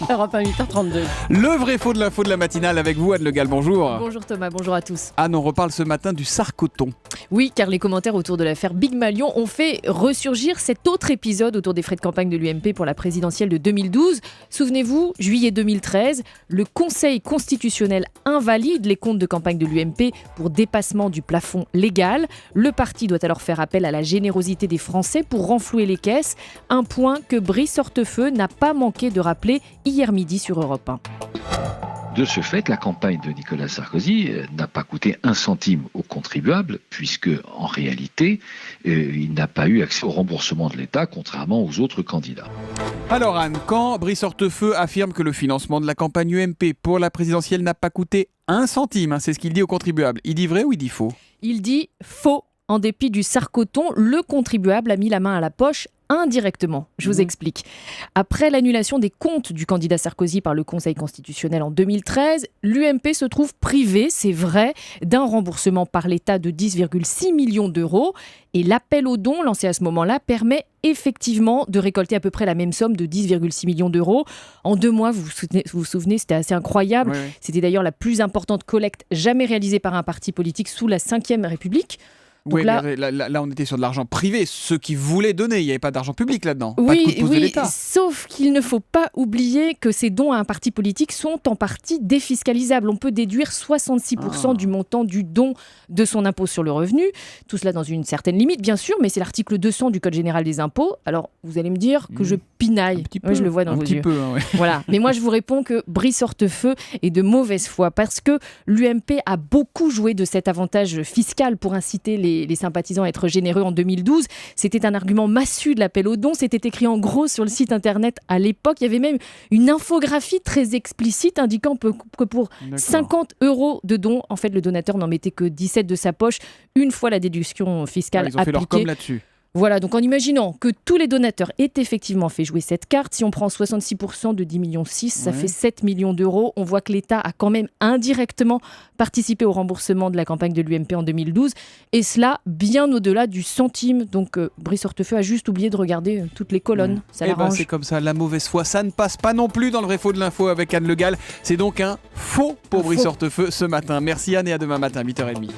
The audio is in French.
Europe 1, 8h32. Le vrai faux de l'info de la matinale avec vous, Anne Le Gall, bonjour. Bonjour Thomas, bonjour à tous. Anne, on reparle ce matin du sarcoton. Oui, car les commentaires autour de l'affaire Big Malion ont fait ressurgir cet autre épisode autour des frais de campagne de l'UMP pour la présidentielle de 2012. Souvenez-vous, juillet 2013, le Conseil constitutionnel invalide les comptes de campagne de l'UMP pour dépassement du plafond légal. Le parti doit alors faire appel à la générosité des Français pour renflouer les caisses, un point que Brice Hortefeux n'a pas manqué de rappeler hier midi sur Europe 1. De ce fait, la campagne de Nicolas Sarkozy n'a pas coûté un centime aux contribuables, puisque en réalité, il n'a pas eu accès au remboursement de l'État, contrairement aux autres candidats. Alors Anne, quand Brice Hortefeux affirme que le financement de la campagne UMP pour la présidentielle n'a pas coûté un centime, c'est ce qu'il dit aux contribuables, il dit vrai ou il dit faux ? Il dit faux. En dépit du sarcoton, le contribuable a mis la main à la poche indirectement. Je vous explique. Après l'annulation des comptes du candidat Sarkozy par le Conseil constitutionnel en 2013, l'UMP se trouve privée, c'est vrai, d'un remboursement par l'État de 10,6 millions d'euros. Et l'appel aux dons lancé à ce moment-là permet effectivement de récolter à peu près la même somme de 10,6 millions d'euros. En 2 mois, vous vous souvenez, c'était assez incroyable. Oui. C'était d'ailleurs la plus importante collecte jamais réalisée par un parti politique sous la Ve République. Donc oui, là, on était sur de l'argent privé, ceux qui voulaient donner, il n'y avait pas d'argent public là-dedans, pas de coup de pouce de l'État. Sauf qu'il ne faut pas oublier que ces dons à un parti politique sont en partie défiscalisables. On peut déduire 66% du montant du don de son impôt sur le revenu. Tout cela dans une certaine limite, bien sûr, mais c'est l'article 200 du Code général des impôts. Alors, vous allez me dire que je pinaille. Peu, je le vois dans vos yeux. Ouais. Voilà. Mais moi, je vous réponds que Brice Hortefeux est de mauvaise foi parce que l'UMP a beaucoup joué de cet avantage fiscal pour inciter les sympathisants à être généreux en 2012. C'était un argument massu de l'appel aux dons. C'était écrit en gros sur le site internet à l'époque. Il y avait même une infographie très explicite indiquant que pour 50 € de dons, en fait, le donateur n'en mettait que 17 de sa poche une fois la déduction fiscale Ils ont fait leur appliquée. com là-dessus. Voilà, donc en imaginant que tous les donateurs aient effectivement fait jouer cette carte, si on prend 66% de 10,6 millions, ça fait 7 millions d'euros. On voit que l'État a quand même indirectement participé au remboursement de la campagne de l'UMP en 2012, et cela bien au-delà du centime. Donc Brice Hortefeux a juste oublié de regarder toutes les colonnes, ça l'arrange. C'est comme ça, la mauvaise foi, ça ne passe pas non plus dans le vrai faux de l'info avec Anne Le Gall. C'est donc un faux pour Brice Hortefeux ce matin. Merci Anne et à demain matin, 8h30.